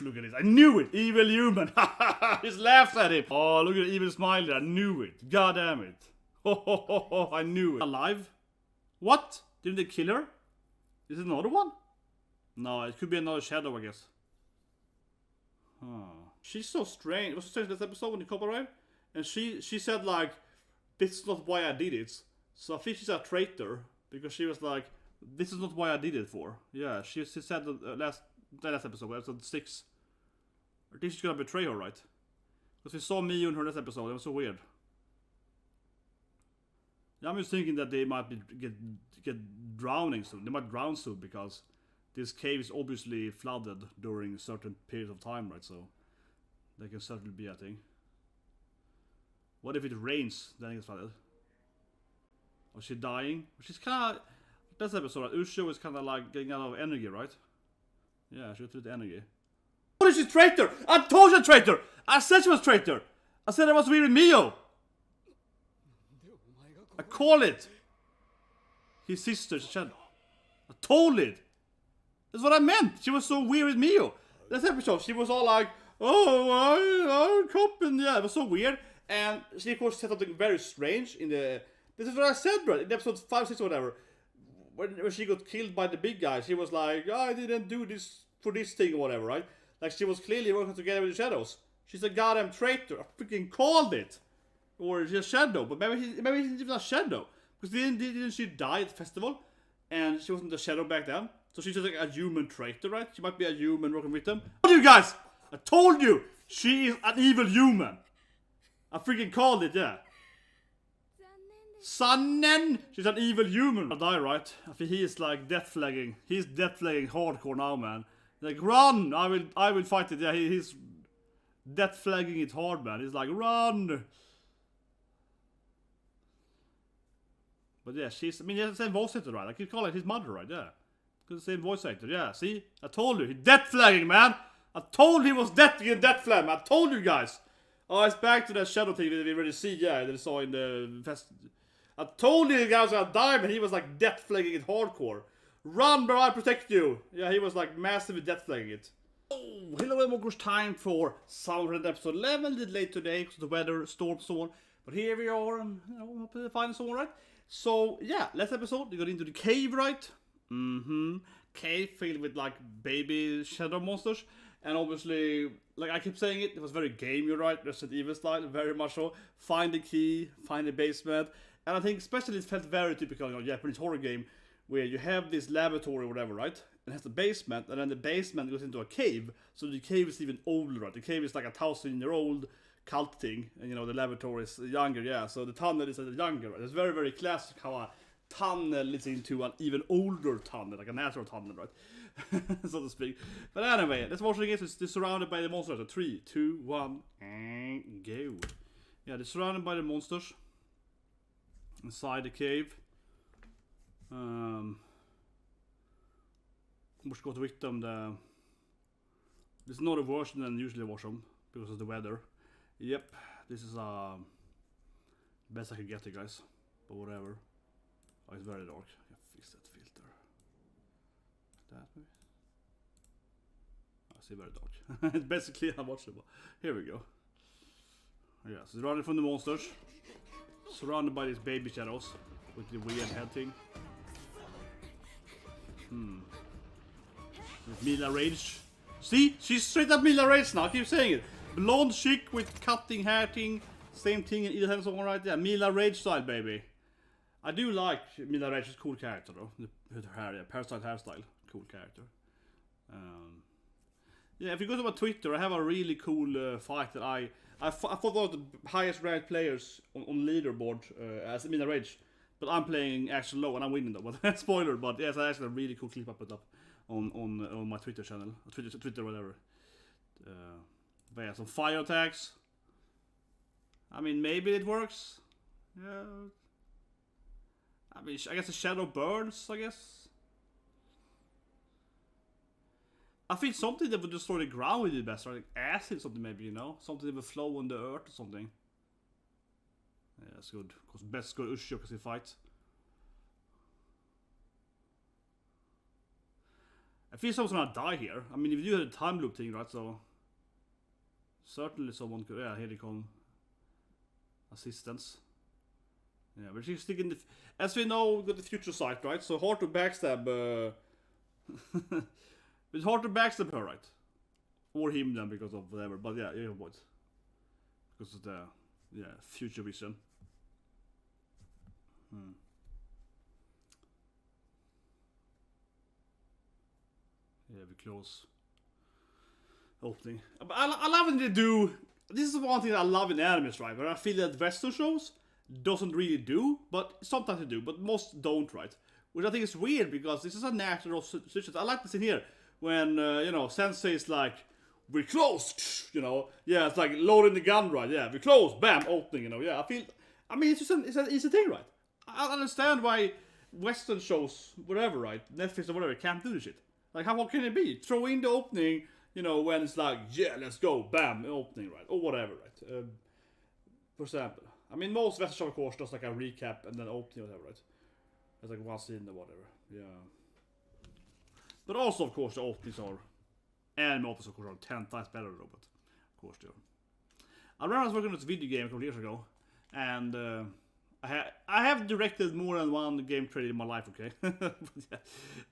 Look at this. I knew it. Evil human. Just laughed at him. Oh, look at the evil smiley. I knew it. God damn it. Oh, I knew it. Alive? What? Didn't they kill her? Is it another one? No, it could be another shadow, I guess. Huh. She's so strange. It was so strange this episode when the couple arrived. And she said like, this is not why I did it. So I think she's a traitor. Because she was like, this is not why I did it for. Yeah, she said the last episode, episode 6. I think she's gonna betray her, right? Because we saw Mio in her last episode, it was so weird. Yeah, I'm just thinking that they might get drowning soon. They might drown soon because this cave is obviously flooded during certain periods of time, right? So they can certainly be a thing. What if it rains, then it gets flooded? Was she dying? She's kinda... This episode, right? Ushio is kinda like getting out of energy, right? Yeah, she got the energy. What is she traitor? I told you traitor! I said she was traitor! I said I was weird with Mio! I call it! His sister, she said. I told it! That's what I meant! She was so weird with Mio! This episode, she was all like, oh, I'm copping, yeah, it was so weird. And she, of course, said something very strange in the... This is what I said, bro, in episode 5, 6, or whatever. When she got killed by the big guy, she was like, oh, I didn't do this for this thing or whatever, right? Like, she was clearly working together with the shadows. She's a goddamn traitor. I freaking called it. Or she's a shadow, but maybe she's even a shadow. Because didn't she die at the festival? And she wasn't a shadow back then. So she's just like a human traitor, right? She might be a human working with them. I told you guys! I told you! She is an evil human. I freaking called it, yeah. Sannen! She's an evil human. I'll die, right? I think he is like death flagging. He's death flagging hardcore now, man. Like, run! I will fight it. Yeah, he's death flagging it hard, man. He's like, run! But yeah, she's, I mean, he has the same voice actor, right? I keep calling it his mother, right? Yeah. The same voice actor, yeah. See? I told you. He's death flagging, man! I told he was death flag, man. I told you guys! Oh, it's back to that shadow thing that we already see, yeah, that we saw in the fest. I told you the guy was gonna die, but he was like death flagging it hardcore. Run, bro, I protect you! Yeah, he was like massively death flagging it. Oh, hello everyone, of course, time for Sound episode 11, a little late today because of the weather, storm, so on. But here we are, and you know, fine so on, right? So, yeah, last episode, we got into the cave, right? Cave filled with like baby shadow monsters. And obviously, like I keep saying it was very gamey, right? Resident Evil style, very much so. Find the key, find the basement. And I think especially it felt very typical, you know, Japanese horror game where you have this laboratory or whatever, right? It has the basement, and then the basement goes into a cave. So the cave is even older, right? The cave is like 1,000-year-old cult thing, and you know, the laboratory is younger, yeah. So the tunnel is younger, right? It's very, very classic how a tunnel is into an even older tunnel, like a natural tunnel, right? So to speak. But anyway, let's watch the game. They're surrounded by the monsters. So 3, 2, 1, and go. Yeah, they're surrounded by the monsters inside the cave. Which got with them there's not a version than usually watch them because of the weather. Yep, this is best I can get, you guys. But whatever. Oh, it's very dark. I can fix that filter. That maybe? I see very dark. It's basically unwatchable. Here we go. Yeah, so it's running from the monsters. Surrounded by these baby shadows with the weird head thing. With Mila Rage. See? She's straight up Mila Rage now. I keep saying it. Blonde chick with cutting hair thing. Same thing in either hand song, right? Yeah, Mila Rage style, baby. I do like Mila Rage's cool character though. With her hair, yeah, parasite hairstyle. Cool character. Yeah, if you go to my Twitter, I have a really cool fight that I thought one of the highest ranked players on leaderboard as Mila Rage. But I'm playing actually low and I'm winning though. But spoiler, but yes, I actually a really cool clip I put up on my Twitter channel. Twitter whatever. But yeah, some fire attacks. I mean, maybe it works. Yeah. I mean, I guess the shadow burns, I guess. I think something that would destroy the ground would be best, right? Like acid something maybe, you know? Something that would flow on the earth or something. Yeah, that's good. Because best go Ushio because he fights. I feel someone's gonna die here. I mean, if you do the time loop thing, right? So certainly someone could. Yeah, here they come. Assistance. Yeah, but she's sticking the. As we know, we got the future sight, right? So hard to backstab. It's hard to backstab her, right? Or him then because of whatever. But yeah, what? Because of the future vision. Yeah, we close. Opening. But I love when they do. This is one thing I love in animes, right? Where I feel that Western shows doesn't really do, but sometimes they do, but most don't, right? Which I think is weird because this is a natural situation. I like this in here when Sensei is like, "We're close," Yeah, it's like loading the gun, right? Yeah, we're close, bam, opening, Yeah, I mean, it's just it's an easy thing, right? I understand why Western shows, whatever, right? Netflix or whatever, can't do this shit. Like, how can it be? Throw in the opening, when it's like, yeah, let's go, bam, opening, right? Or whatever, right? For example. I mean, most Western shows, of course, does like a recap and then opening or whatever, right? It's like one scene or whatever, yeah. But also, of course, the openings are, anime openings, of course, are 10 times better, though, but of course they are. I remember I was working on this video game a couple years ago, and I have directed more than one game trailer in my life, okay?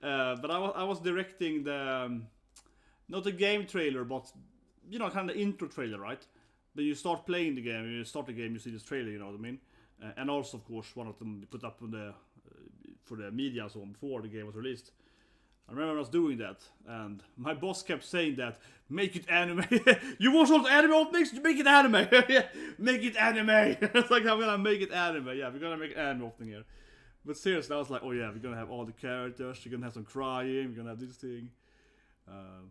But I was directing the, not the game trailer, but, kind of the intro trailer, right? But you start playing the game, you start the game, you see this trailer, you know what I mean? And also, of course, one of them put up on the, for the media and so on before the game was released. I remember I was doing that, and my boss kept saying that, make it anime. You watch all the anime openings? Make it anime. Make it anime. It's like, I'm gonna make it anime. Yeah, we're gonna make an anime opening here. But seriously, I was like, oh yeah, we're gonna have all the characters, we're gonna have some crying, we're gonna have this thing. Come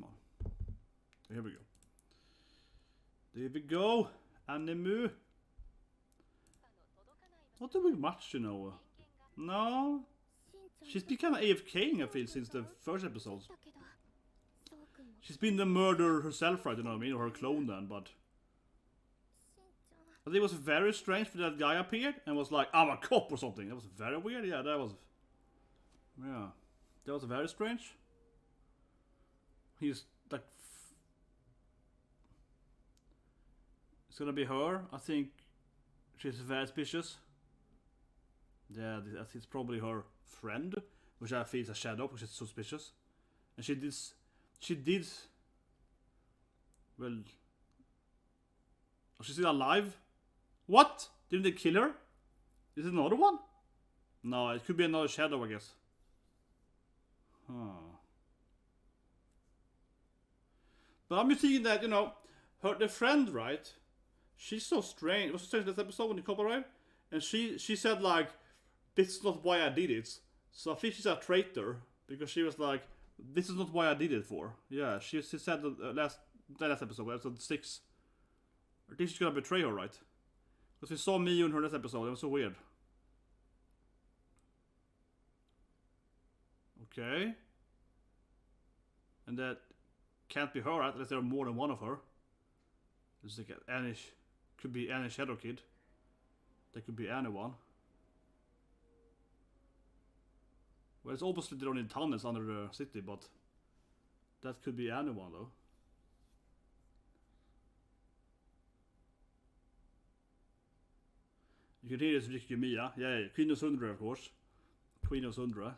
on. Here we go. There we go. Anime. Not doing much, No. She's been kind of AFKing, I feel, since the first episode. She's been the murderer herself, right? You know what I mean? Or her clone then, but I think it was very strange for that guy appeared and was like, I'm a cop or something. That was very weird. Yeah, that was. Yeah. That was very strange. He's like. It's gonna be her. I think she's very suspicious. Yeah, it's probably her friend, which I feel is a shadow, which is suspicious. And she did. Well, oh, she's still alive. What? Didn't they kill her? Is it another one? No, it could be another shadow, I guess. Huh. But I'm just thinking that, the friend, right? She's so strange. It was so strange this episode when the cop arrived. And she said, like, this is not why I did it. So I think she's a traitor. Because she was like, this is not why I did it for. Yeah, she said the last episode, episode 6. I think she's gonna betray her, right? Because we saw Miyu in her last episode. It was so weird. Okay. And that can't be her, right? Unless there are more than one of her. There's like any, could be any shadow kid. That could be anyone. Well, it's obviously they're in tunnels under the city, but that could be anyone though. You can hear this Ricky Mia. Yeah, Queen of Sundra, of course. Queen of Sundra.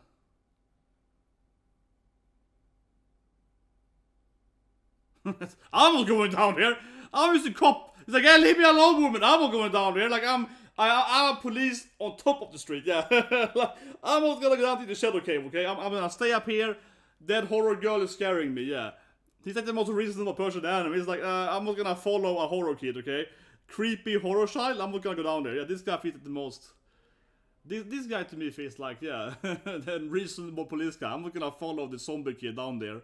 I'm not going down here. I'm just a cop. It's like, hey, leave me alone, woman. I'm not going down here. Like, I'm a police on top of the street. Yeah. Like, I'm not gonna go down to the shadow cave, okay? I'm gonna stay up here. That horror girl is scaring me, yeah. He's like the most reasonable person in anime. He's like, I'm not gonna follow a horror kid, okay? Creepy horror child, I'm not gonna go down there. Yeah, this guy feels the most. This guy to me feels like, yeah, the reasonable police guy. I'm not gonna follow the zombie kid down there.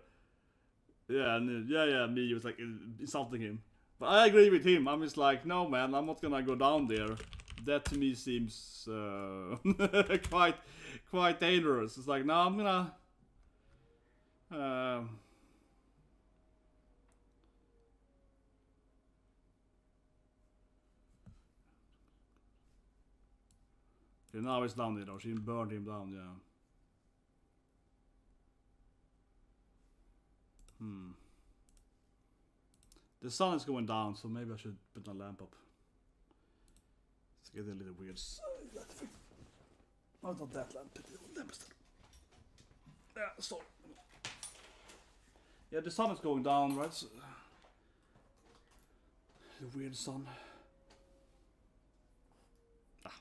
Yeah, and me was like insulting him. But I agree with him. I'm just like, no man, I'm not gonna go down there. That to me seems quite dangerous. It's like, no, I'm gonna. Okay, now it's down there though. She burned him down, yeah. The sun is going down, so maybe I should put my lamp up. It's getting a little weird. Oh, not that lamp. The old lamp instead. Yeah, sorry. Yeah, the sun is going down, right? So, the weird sun.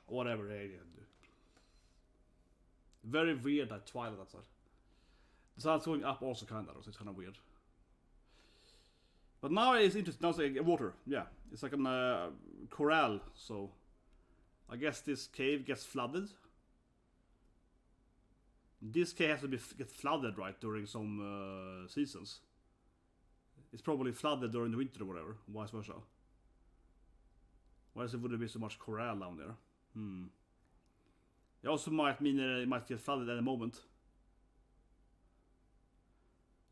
Whatever they do. Very weird at twilight outside. The sun's going up also kinda, so it's kinda weird. But now it's interesting. Now it's like water. Yeah, it's like a corral. So I guess this cave gets flooded. This cave has to get flooded, right, during some seasons. It's probably flooded during the winter or whatever, vice versa. Why would there be so much corral down there? It also might mean that it might get flooded at any moment.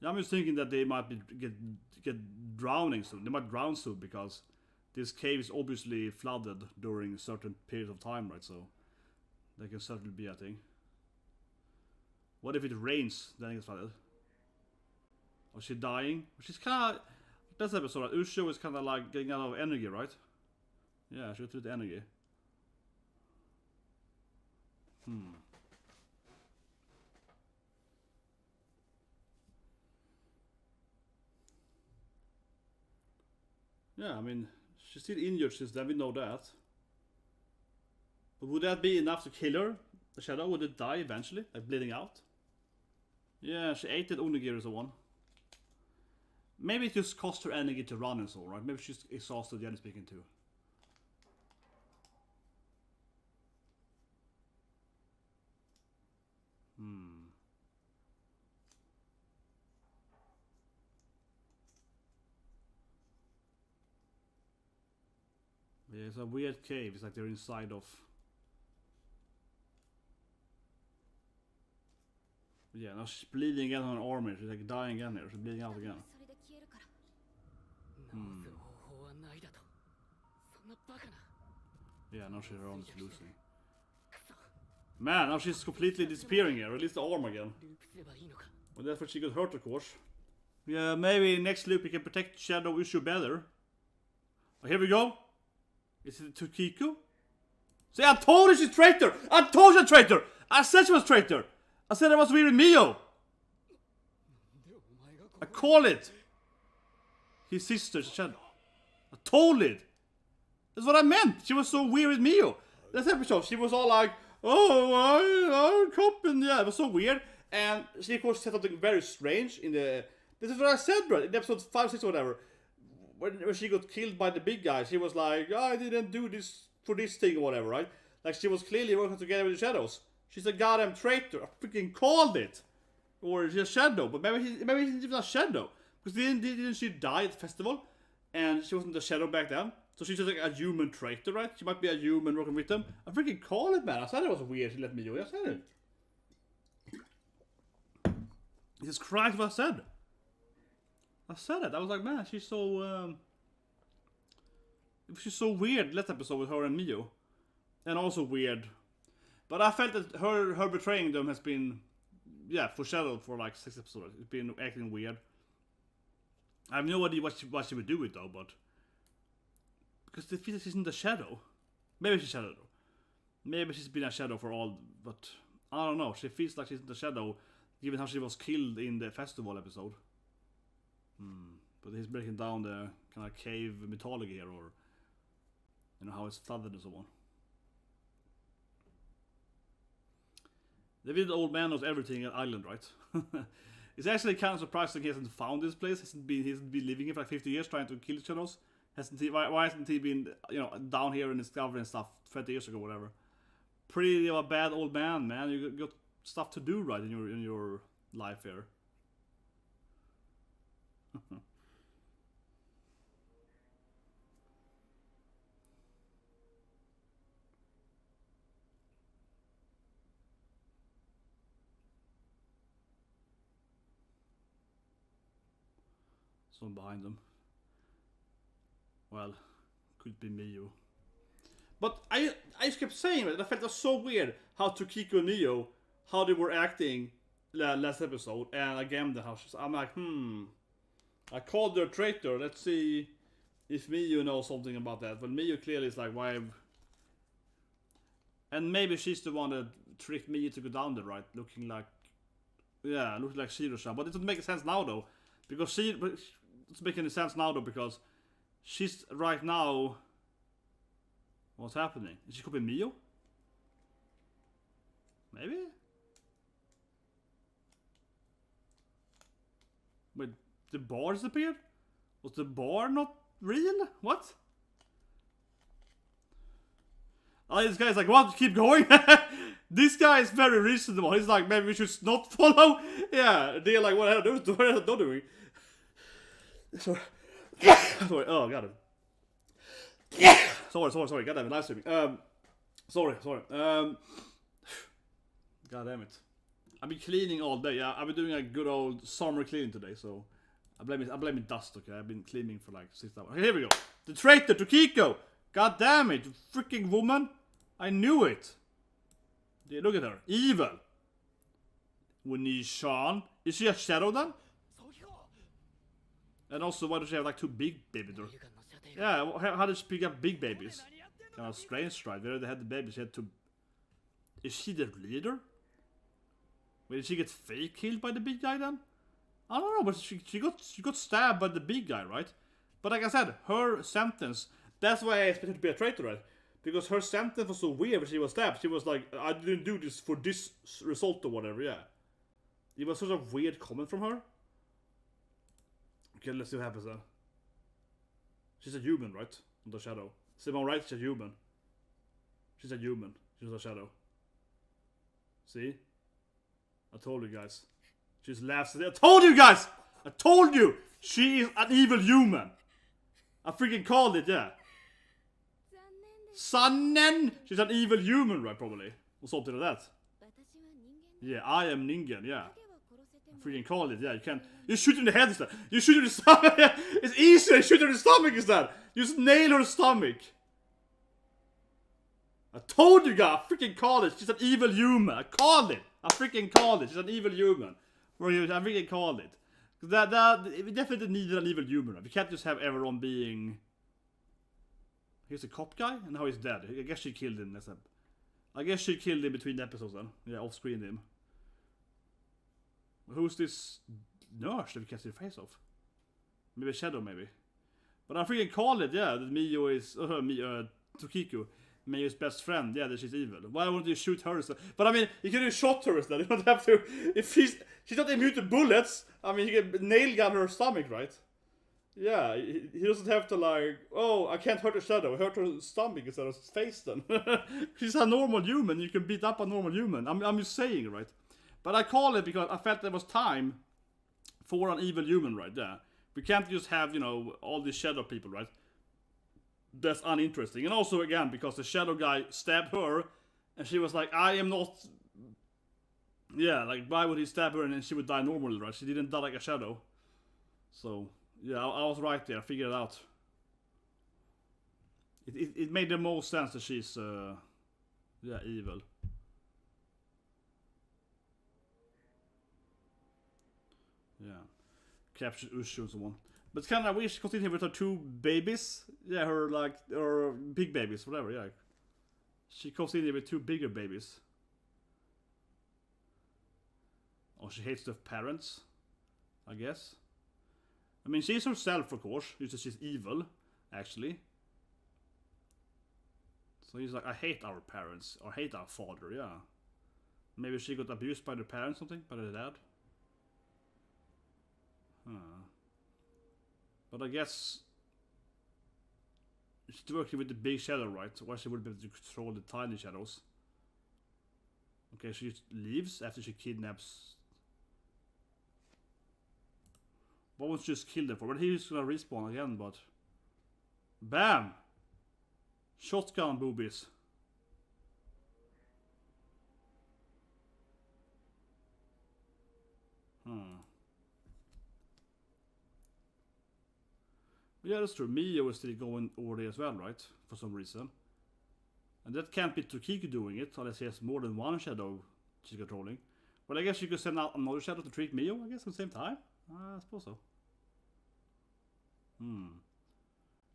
Yeah, I'm just thinking that they might get drowning soon. They might drown soon because this cave is obviously flooded during certain periods of time, right? So that can certainly be a thing. What if it rains, then it gets flooded? Or is she dying? She's kinda... That's the episode, right? Ushio is kinda like getting out of energy, right? Yeah, she took the energy. Yeah, I mean, she's still injured since then, we know that. But would that be enough to kill her? The shadow, would it die eventually? Like bleeding out? Yeah, she ate that onigiri or so on. Maybe it just cost her energy to run and so on, right? Maybe she's exhausted, Jenny speaking too. Yeah, it's a weird cave. It's like they're inside of... Yeah, now she's bleeding again on her armor. She's like dying again here. She's bleeding out again. Yeah, now her arm is losing. Man, now she's completely disappearing here. At least the arm again. Well, that's what she got hurt, of course. Yeah, maybe next loop we can protect Shadow Ushio better. Oh, here we go. Is it Tukiko? See, I told you she's traitor! I told you traitor! I said she was traitor! I said I was weird Mio! I call it! His sister's Shadow. I told it! That's what I meant! She was so weird with Mio! That episode, she was all like, oh, I'm copping, yeah, it was so weird. And she, of course, said something very strange in the... This is what I said, bro, in episode 5, 6, or whatever. When she got killed by the big guy, she was like, oh, I didn't do this for this thing or whatever, right? Like, she was clearly working together with the shadows. She's a goddamn traitor. I freaking called it. Or she's a shadow, but maybe she's even a shadow. Because didn't she die at the festival? And she wasn't a shadow back then. So she's just like a human traitor, right? She might be a human working with them. I freaking called it, man. I said it was weird. She let me do it. I said it. Jesus Christ, what I said. I said it. I was like, man, she's so weird. Last episode with her and Mio, and also weird. But I felt that her betraying them has been, yeah, foreshadowed for like 6 episodes. It's been acting weird. I have no idea what she would do with though, but because the feels isn't a shadow. Maybe she's a shadow though. Maybe she's been a shadow for all, but I don't know. She feels like she's the shadow, given how she was killed in the festival episode. But he's breaking down the kind of cave mythology here, or you know how it's flooded and so on. The old man knows everything at Island, right? It's actually kind of surprising he hasn't found this place. He hasn't been living here for like 50 years trying to kill shadows. Why hasn't he been, you know, down here and discovering stuff 20 years ago, whatever? Pretty a bad old man, man. You got stuff to do, right, in your life here. Someone behind them. Well, could be Mio. But I just kept saying it. I felt it was so weird how Tokiko and Mio, how they were acting last episode, and again the house. I'm like, I called her a traitor. Let's see if Mio knows something about that. But Mio clearly is like, why? And maybe she's the one that tricked Mio to go down there, right? Looking like Shiro-chan. But it doesn't make sense now though, because it's making sense now though because she's right now. What's happening? Is she copying Mio? Maybe? Wait, the bar disappeared? Was the bar not real? What? Oh, this guy's like, what? Keep going? This guy is very reasonable. He's like, maybe we should not follow. Yeah, they're like, what are they doing? Sorry. Sorry, oh, got it. Sorry, god damn it, live streaming. Sorry. God damn it. I've been cleaning all day. Yeah, I've been doing a good old summer cleaning today, so I blame it dust, okay? I've been cleaning for like 6 hours. Okay, here we go. The traitor, Tokiko! God damn it, freaking woman! I knew it! Yeah, look at her. Evil! Winnie-chan. Is she a shadow then? And also, why does she have like 2 big babies? Yeah, how did she pick up big babies? Kind of strange, right? Where they had the babies, she had 2. Is she the leader? Wait, did she get fake killed by the big guy then? I don't know, but she got stabbed by the big guy, right? But like I said, her sentence, that's why I expected to be a traitor, right? Because her sentence was so weird when she was stabbed. She was like, I didn't do this for this result or whatever, yeah. It was such a weird comment from her. Okay, let's see what happens then. She's a human, right? On the shadow. Simon, right? She's a human. She's a human. She's a shadow. See? I told you guys. She just laughs at it. I told you guys! I told you! She is an evil human. I freaking called it, yeah. Sannen! She's an evil human, right? Probably. Or something like that. Yeah, I am Ningen, yeah. I freaking called it, yeah. You can't. You shoot in the head instead. You shoot in the stomach. It's easier to shoot in the stomach instead. You just nail her stomach. I told you guys. I freaking called it. She's an evil human. I called it. I freaking called it. She's an evil human. I freaking called it. We definitely needed an evil human. We can't just have everyone being. He's a cop guy, and now he's dead. I guess she killed him. I guess she killed him between the episodes then. Yeah, off-screen him. Who's this nurse that we can't see the face of? Maybe a shadow, maybe. But I freaking called it, yeah, that Mio is, Tokiko, Mio's best friend, yeah, that she's evil. Why wouldn't you shoot her instead? But I mean, you could have shot her instead, you don't have to, if she's not immune to bullets, I mean, you can nail gun her stomach, right? Yeah, he doesn't have to like, oh, I can't hurt her shadow, I hurt her stomach instead of his face then. She's a normal human, you can beat up a normal human, I'm just saying, right? But I call it because I felt there was time for an evil human right there. We can't just have, you know, all these shadow people, right? That's uninteresting. And also, again, because the shadow guy stabbed her, and she was like, I am not... Yeah, like, why would he stab her and then she would die normally, right? She didn't die like a shadow. So, yeah, I was right there. I figured it out. It made the most sense that she's, yeah, evil. Yeah. Captured Ushio and so on. But it's kind of weird she continued here with her 2 babies. Yeah, her big babies, whatever, yeah. She comes in here with 2 bigger babies. Oh, she hates the parents, I guess. I mean, she's herself, of course. She's evil, actually. So he's like, I hate our parents, or hate our father, yeah. Maybe she got abused by the parents, something, by the dad. But I guess she's working with the big shadow, right? So why she would be able to control the tiny shadows? Okay, she leaves after she kidnaps. What was just killed them for? But he's gonna respawn again, but bam! Shotgun boobies. Yeah, that's true. Mio is still going over there as well, right? For some reason. And that can't be Tokiku doing it, unless he has more than one shadow she's controlling. But I guess you could send out another shadow to treat Mio, I guess, at the same time? I suppose so.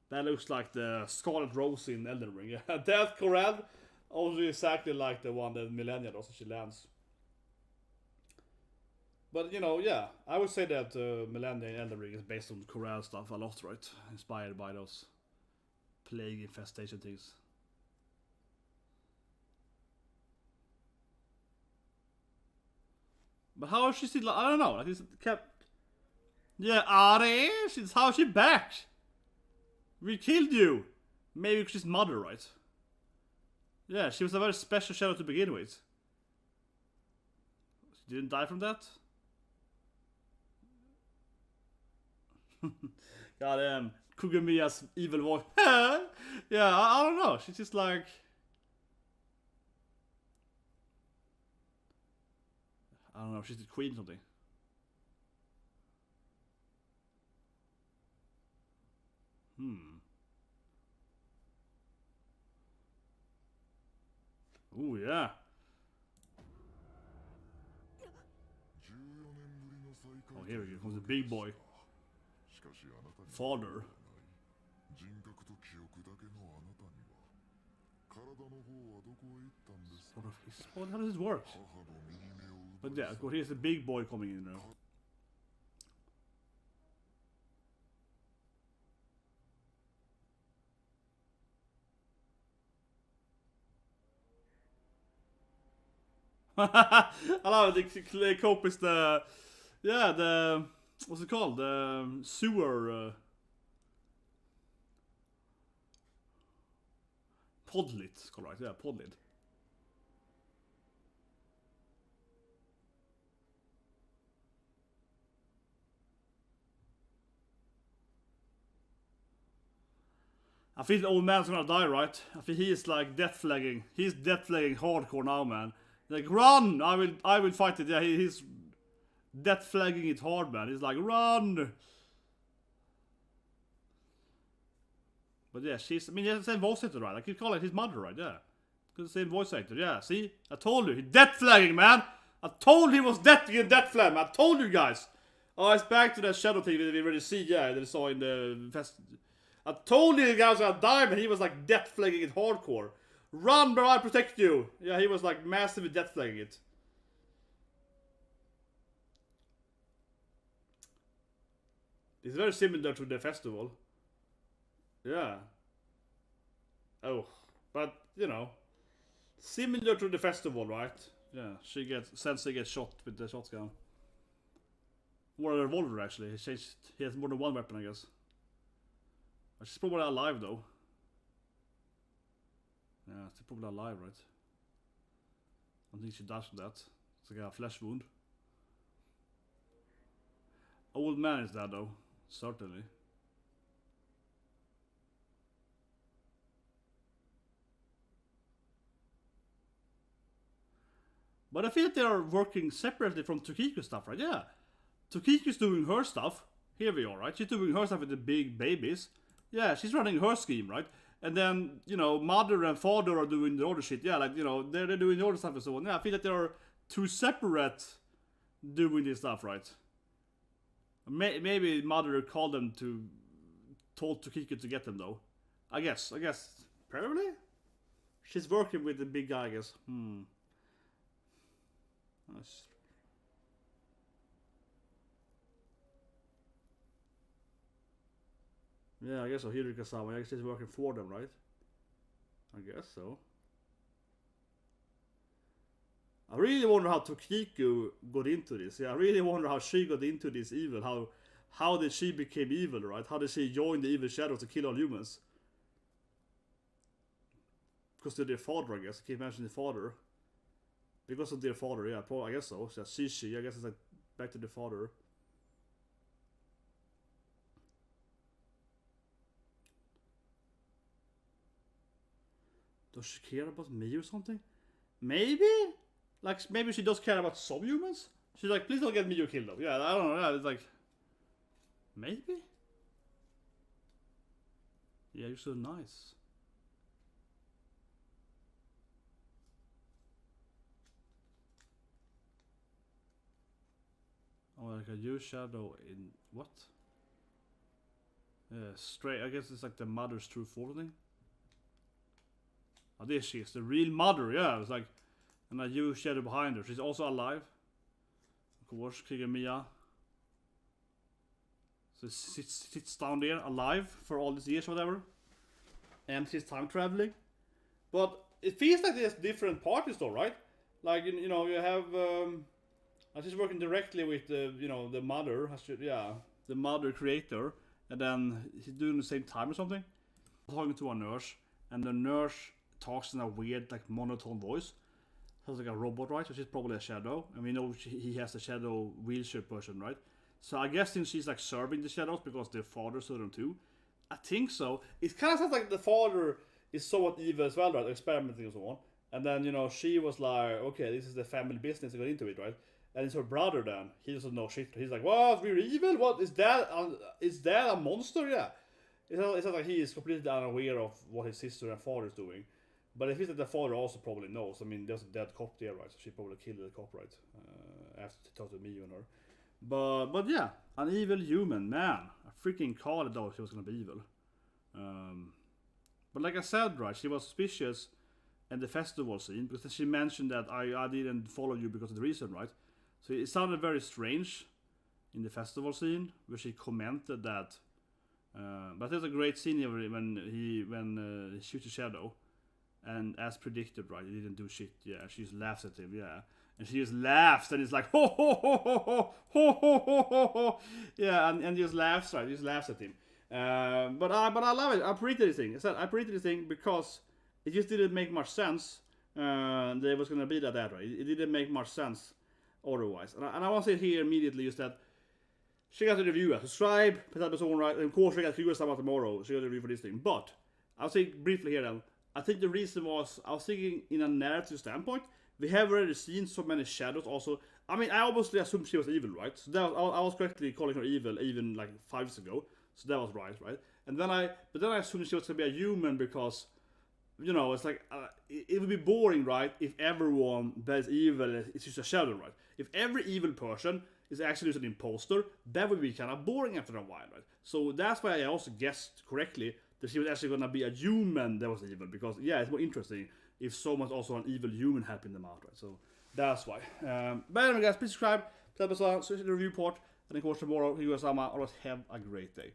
That looks like the Scarlet Rose in Elden Ring. Yeah, Death Corral, also exactly like the one that Millennia does, she lands. But, you know, yeah, I would say that Millennia in Elden Ring is based on Corral stuff a lot, right? Inspired by those plague infestation things. But how is she still? I don't know. Like it's kept. Yeah, Are, how is she back? We killed you. Maybe she's mother, right? Yeah, she was a very special shadow to begin with. She didn't die from that. God, Kugumiya's evil voice. Yeah, I don't know. She's just like. I don't know, she's the queen or something. Ooh, yeah. Oh, here we go. Comes the big boy. Father. How does this work? But yeah, of course, here's the big boy coming in now. I love it. The cope is the... Yeah, the... What's it called? The sewer... Podlit, it's called, right? Yeah, podlit. I feel the old man's gonna die, right? I feel he is like death flagging. He's death flagging hardcore now, man. Like, run! I will fight it. Yeah, he's death flagging it hard, man. He's like, run! But yeah, she's, I mean, yeah, the same voice actor, right? I could call it his mother, right? Yeah. Because the same voice actor, yeah. See? I told you. He's death flagging, man! I told he was death flag, man. I told you guys! Oh, it's back to that shadow thing that we already see, yeah, that we saw in the fest. I told you the guy was gonna die, but he was like death flagging it hardcore. Run, bro, I protect you! Yeah, he was like massively death flagging it. It's very similar to the festival. Yeah. Oh, but you know, similar to the festival, right? Yeah, Sensei gets shot with the shotgun. Or a revolver, actually. He has more than one weapon, I guess. She's probably alive, though. Yeah, she's probably alive, right? I don't think she dies from that. It's like a flesh wound. Old man is dead, though. Certainly. But I feel that they are working separately from Tokiku's stuff, right? Yeah. Tokiku's doing her stuff. Here we are, right? She's doing her stuff with the big babies. Yeah, she's running her scheme, right? And then, you know, mother and father are doing the other shit. Yeah, like, you know, they're doing the other stuff and so on. Yeah, I feel that they are two separate doing this stuff, right? Maybe mother called them told Tokiku to get them, though. I guess. Probably? She's working with the big guy, I guess. Nice. Yeah, I guess so. Hiruka-sama, I guess he's working for them, right? I guess so. I really wonder how Tokiku got into this. Yeah, I really wonder how she got into this evil. How did she become evil, right? How did she join the evil shadows to kill all humans? Because of their father, I guess. I keep mentioning the father. Because of their father, yeah, I guess so. So Shishi, I guess it's like back to the father. Does she care about me or something? Maybe? Like, maybe she does care about some humans? She's like, please don't get me killed though. Yeah, I don't know. Yeah, it's like, maybe? Yeah, you're so nice. like a huge shadow in what? Straight. I guess it's like the mother's true form thing. Oh, there she is, the real mother. Yeah, it's like, and a huge shadow behind her. She's also alive. Of course, Kriger Mia. So sits down there alive for all these years, or whatever. And she's time traveling. But it feels like there's different parties, though, right? Like you know, you have. She's working directly with the the mother. The mother creator. And then he's doing the same time or something. Talking to a nurse, and the nurse talks in a weird, like, monotone voice. Sounds like a robot, right? So she's probably a shadow. And we know he has a shadow wheelchair person, right? So I guess since she's like serving the shadows because their father saw them too. I think so. It kind of sounds like the father is somewhat evil as well, right? Experimenting and so on. And then, she was like, okay, this is the family business, to go into it, right? And it's her brother then. He doesn't know shit. He's like, what? We're evil? What? Is that a monster? Yeah. It's not like he is completely unaware of what his sister and father is doing. But it feels like the father also probably knows. I mean, there's a dead cop there, right? So she probably killed the cop, right? After she talked to me and her. But yeah, an evil human, man. I freaking called it though she was gonna be evil. But like I said, right, she was suspicious in the festival scene because she mentioned that I didn't follow you because of the reason, right? So it sounded very strange in the festival scene where she commented that. But there's a great scene here when he shoots a shadow, and as predicted, right, he didn't do shit. Yeah, she just laughs at him. Yeah, and she just laughs, and it's like ho ho ho ho ho ho ho ho ho ho. Yeah, and just laughs, right? Just laughs at him. But I love it. I predicted this thing. I said I predicted this thing because it just didn't make much sense. That it was gonna be that right? It didn't make much sense otherwise. And I want to say here immediately is that check out the review. Subscribe, put that on right, and of course check out Hizuru tomorrow. Check out the review for this thing. But I'll say briefly here then. I think the reason was I was thinking in a narrative standpoint. We have already seen so many shadows. Also, I mean, I obviously assumed she was evil, right? So that was, I was correctly calling her evil even like 5 years ago. So that was right? And then I assumed she was gonna be a human because. It's like, it would be boring, right, if everyone that is evil is just a shadow, right? If every evil person is actually just an imposter, that would be kind of boring after a while, right? So that's why I also guessed correctly that she was actually going to be a human that was evil, because, yeah, it's more interesting if someone's also an evil human helping them out, right? So that's why. But anyway, guys, please subscribe, tell us on the review part, and of course tomorrow, Higuro-sama, always have a great day.